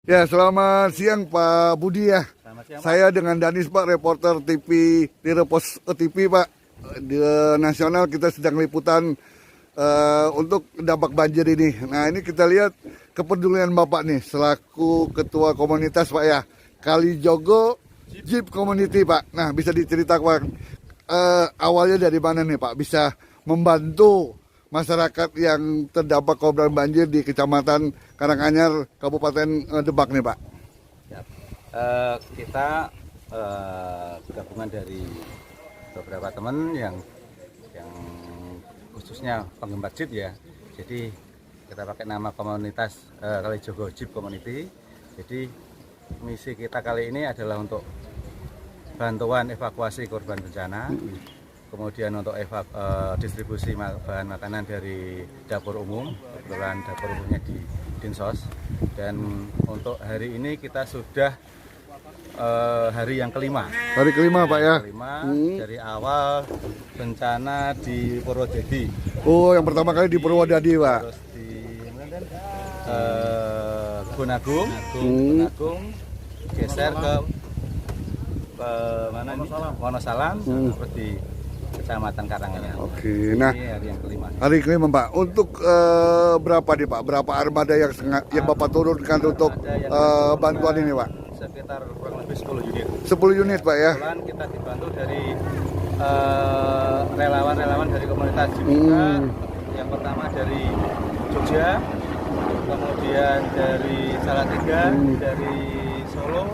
Ya, selamat siang Pak Budi ya. Selamat siang, Pak. Saya dengan Danis Pak, reporter TV di Repos TV Pak. Di nasional kita sedang liputan untuk dampak banjir ini. Nah, ini kita lihat kepedulian Bapak nih selaku ketua komunitas Pak ya. Kalijogo Jeep Community Pak. Nah, bisa diceritakan awalnya dari mana nih Pak? Bisa membantu masyarakat yang terdampak korban banjir di Kecamatan Karanganyar, Kabupaten Demak nih Pak. Ya. Kita gabungan dari beberapa teman yang khususnya penggemar Jeep ya. Jadi kita pakai nama komunitas Kalijogo Jeep Community. Jadi misi kita kali ini adalah untuk bantuan evakuasi korban bencana. Kemudian untuk distribusi bahan makanan dari dapur umum, kebetulan dapur umumnya di Dinsos. Dan untuk hari ini kita sudah hari yang kelima. Hari kelima Pak ya? Kelima, dari awal bencana di Purwodadi. Oh, yang pertama kali di Purwodadi Pak. Terus di Gunung geser ke mana ini? Wonosalam, terus di Kecamatan Karanganyar. Oke, nah ini hari yang kelima. hari kelima Pak. Untuk berapa nih Pak? Berapa armada yang Bapak turunkan untuk bantuan ini Pak? Sekitar kurang lebih 10 unit. 10 unit Pak ya? Kebetulan kita dibantu dari relawan-relawan dari komunitas Jibika. Yang pertama dari Jogja, kemudian dari Salatiga, dari Solo,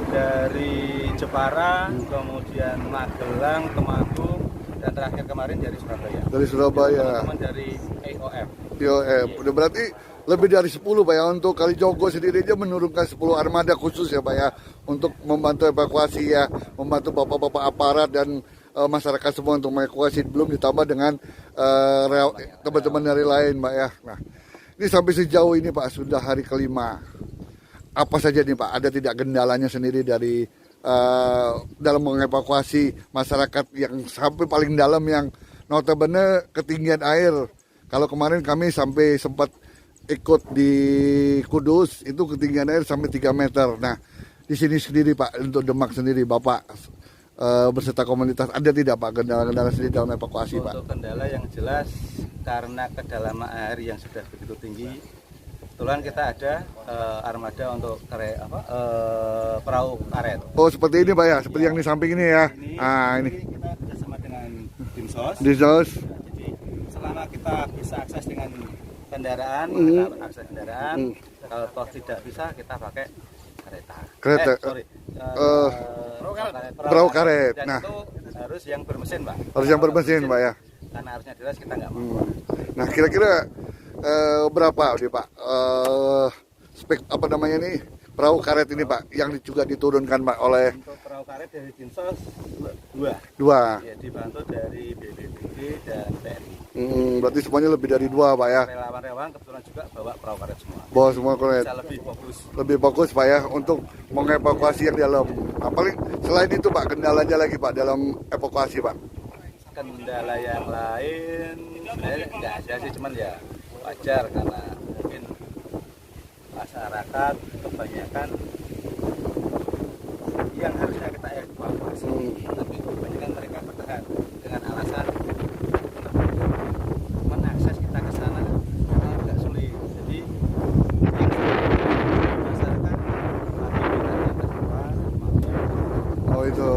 dari Jepara, kemudian Magelang, Temanggung, dan terakhir kemarin dari Surabaya. Dari Surabaya. Teman-teman dari AOF. Udah berarti lebih dari 10 Pak ya. Untuk Kalijogo sendiri aja menurunkan 10 armada khusus ya Pak ya, untuk membantu evakuasi ya, membantu bapak-bapak aparat dan masyarakat semua untuk mengevakuasi, belum ditambah dengan teman-teman dari lain Pak ya. Nah, ini sampai sejauh ini Pak sudah hari kelima. Apa saja nih Pak? Ada tidak kendalanya sendiri dari dalam mengevakuasi masyarakat yang sampai paling dalam, yang notabene ketinggian air. Kalau kemarin kami sampai sempat ikut di Kudus, itu ketinggian air sampai 3 meter. Nah, di sini sendiri Pak, untuk Demak sendiri Bapak beserta komunitas, ada tidak Pak kendala-kendala sendiri dalam evakuasi Pak? Untuk kendala yang jelas karena kedalaman air yang sudah begitu tinggi, kebetulan kita ada armada untuk perahu karet. Oh, seperti ini Pak ya, seperti yang di samping ini ya. Ini kita bersama dengan Dinsos. Dinsos. Jadi selama kita bisa akses dengan kendaraan, kita akses kendaraan. Kalau toh tidak bisa, kita pakai kereta. Perahu karet. Dan Nah, itu harus yang bermesin Pak. harus yang bermesin Pak ya. Karena harusnya deras kita nggak mau. Nah, kira-kira berapa nih Pak spek apa namanya nih perahu karet ini Pak yang juga diturunkan Pak oleh Untuk perahu karet dari Dinsos dua. ya, dibantu dari BPBD dan TNI. Berarti semuanya lebih dari 2 Pak ya. Relawan-relawan kebetulan juga bawa perahu karet semua. Bawa semua karet. Bisa lebih fokus. Lebih fokus Pak ya untuk mengevakuasi yang dalam. Nah, paling selain itu Pak, kendalanya lagi Pak dalam evakuasi Pak. Kendala yang lain sebenarnya nggak ada sih, cuman ya wajar karena mungkin masyarakat kebanyakan yang harusnya kita evakuasi, tapi kebanyakan mereka bertahan dengan alasan mengakses kita ke sana agak sulit. Jadi masyarakat lagi kita yang kedua Oh, itu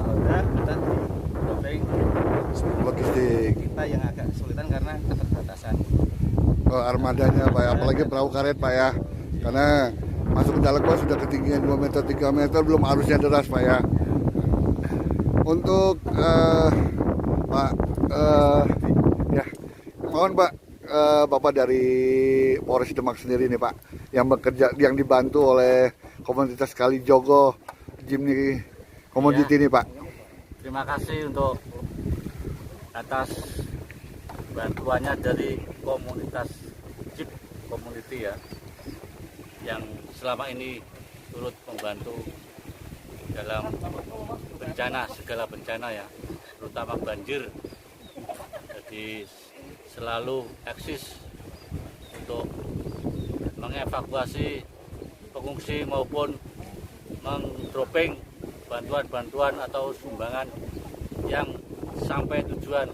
ada kita dropping logistik. kita yang agak kesulitan karena keterbatasan Armadanya Pak ya, apalagi perahu karet Pak ya. Karena masuk ke dalam Pak sudah ketinggian 2 meter 3 meter, belum arusnya deras Pak ya. Untuk Pak ya, mohon Pak Bapak dari Polres Demak sendiri nih Pak, yang bekerja, yang dibantu oleh komunitas Kalijogo Jeep nih, Community nih Pak. Terima kasih untuk atas bantuannya dari komunitas Jeep Community ya, yang selama ini turut membantu dalam bencana, segala bencana ya, terutama banjir. Jadi selalu eksis untuk mengevakuasi pengungsi mengungsi maupun mendroping bantuan-bantuan atau sumbangan yang sampai tujuan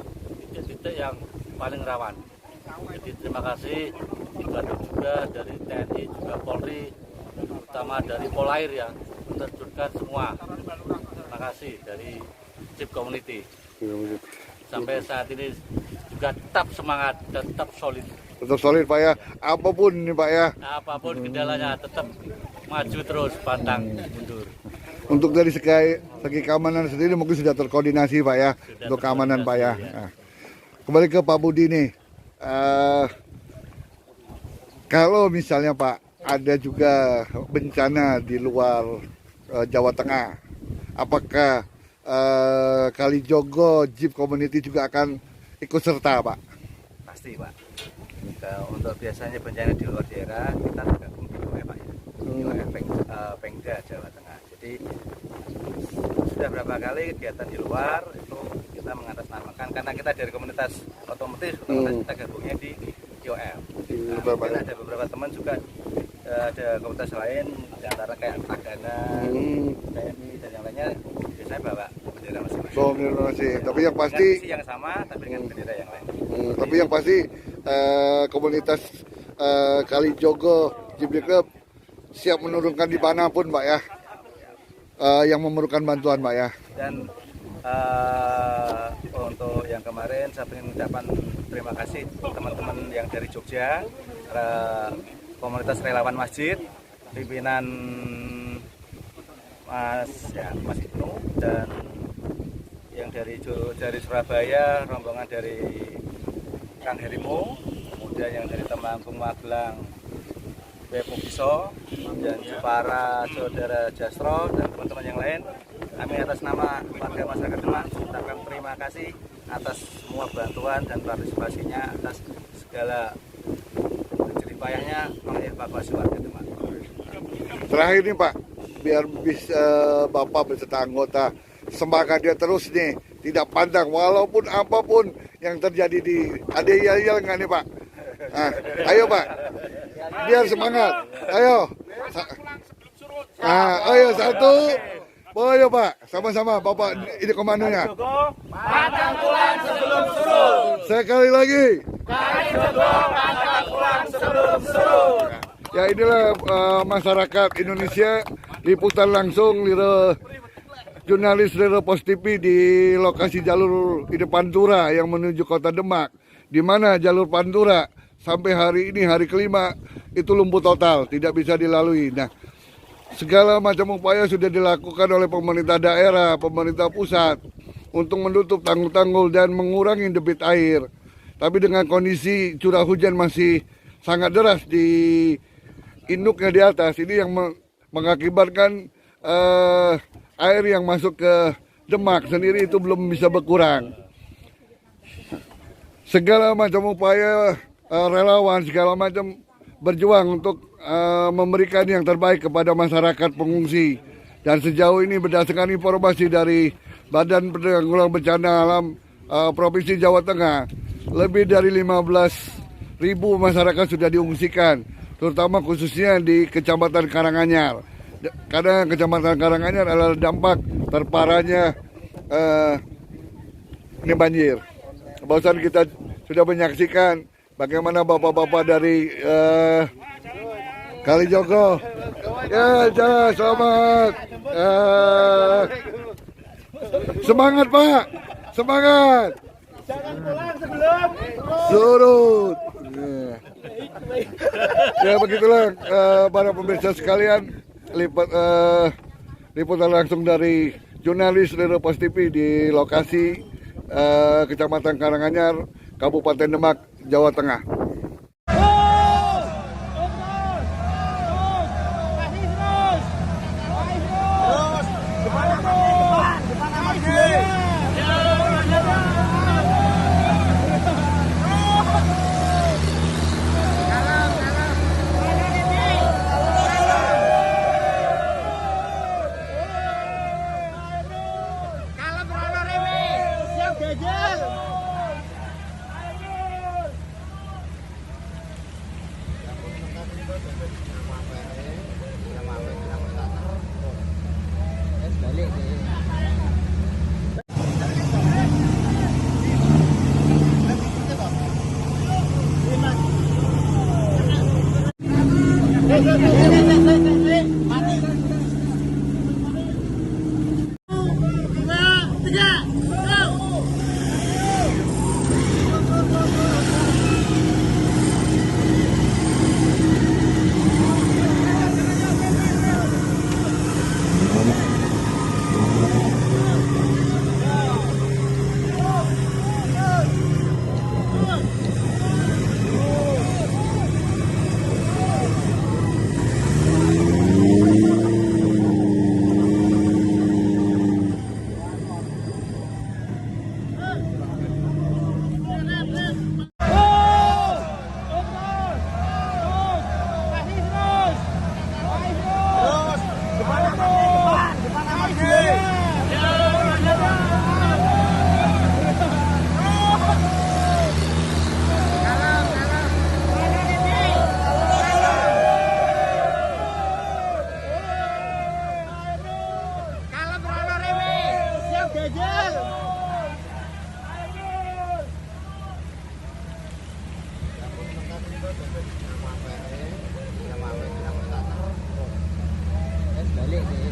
titik-titik yang paling rawan. Jadi terima kasih dibantu juga dari TNI juga Polri, terutama dari Polair ya, menerjunkan semua. Terima kasih dari Jeep Community. Sampai saat ini juga tetap semangat dan tetap solid. Tetap solid Pak ya, apapun nih Pak ya. Apapun kendalanya tetap maju terus, pantang mundur. Untuk dari segi keamanan sendiri mungkin sudah terkoordinasi Pak ya, untuk keamanan Pak ya. Nah, kembali ke Pak Budi nih, kalau misalnya Pak ada juga bencana di luar Jawa Tengah, apakah Kalijogo Jeep Community juga akan ikut serta Pak? Pasti Pak. Untuk biasanya bencana di luar daerah kita tergabung di OE Pak ya, di OE Pengda Jawa Tengah. Jadi sudah berapa kali kegiatan di luar itu kita mengatasnamakan, karena kita dari komunitas otomotif kita gabungnya di IOM. Nah, ada beberapa teman juga ada komunitas lain, di antara kayak Tagana, TNI dan yang lainnya, biasanya bawa bendera masing-masing. Oh, bendera masing. Tapi yang pasti yang sama, tapi dengan bendera yang lain. Tapi yang pasti komunitas Kalijogo Jeep Club siap menurunkan di manapun Pak ya, yang memerlukan bantuan Pak ya. Dan untuk yang kemarin saya ingin mengucapkan terima kasih teman-teman yang dari Jogja, komunitas relawan masjid, pimpinan Mas Ibnu, dan yang dari Surabaya, rombongan dari Kang Herimu, kemudian yang dari Temanggung Magelang, Bepung Piso, dan para saudara Jastro dan teman-teman yang lain. Kami atas nama warga masyarakat Demak mengucapkan terima kasih atas semua bantuan dan partisipasinya, atas segala jerih payahnya mengevakuasi warga Demak. Terakhir nih Pak, biar bisa Bapak beserta anggota semangatnya terus nih, tidak pandang walaupun apapun yang terjadi ada yel-yel nggak nih Pak? Nah, ayo Pak, biar semangat, ayo. Ayo satu, ayo Pak, sama-sama Bapak ini komandonya. Pantang pulang sebelum surut. Sekali lagi. Kalijogo pantang pulang sebelum surut. Ya inilah masyarakat Indonesia, liputan langsung jurnalis Lira Pos TV di lokasi jalur Ide Pantura yang menuju Kota Demak, di mana jalur Pantura sampai hari ini hari kelima itu lumpuh total, tidak bisa dilalui. Nah, segala macam upaya sudah dilakukan oleh pemerintah daerah, pemerintah pusat untuk menutup tanggul-tanggul dan mengurangi debit air. Tapi dengan kondisi curah hujan masih sangat deras di induknya di atas, ini yang mengakibatkan air yang masuk ke Demak sendiri itu belum bisa berkurang. Segala macam upaya relawan, segala macam berjuang untuk memberikan yang terbaik kepada masyarakat pengungsi. Dan sejauh ini berdasarkan informasi dari Badan Penanggulangan Bencana Alam Provinsi Jawa Tengah, lebih dari 15.000 masyarakat sudah diungsikan, terutama khususnya di Kecamatan Karanganyar. Karena Kecamatan Karanganyar adalah dampak terparahnya ini banjir. Barusan kita sudah menyaksikan bagaimana bapak-bapak dari Kalijogo. Ya, selamat. Semangat Pak, semangat. Jangan pulang sebelum Surut. Ya begitulah para pemirsa sekalian, liputan langsung dari jurnalis Lira Pos TV di lokasi Kecamatan Karanganyar, Kabupaten Demak, Jawa Tengah. balik ke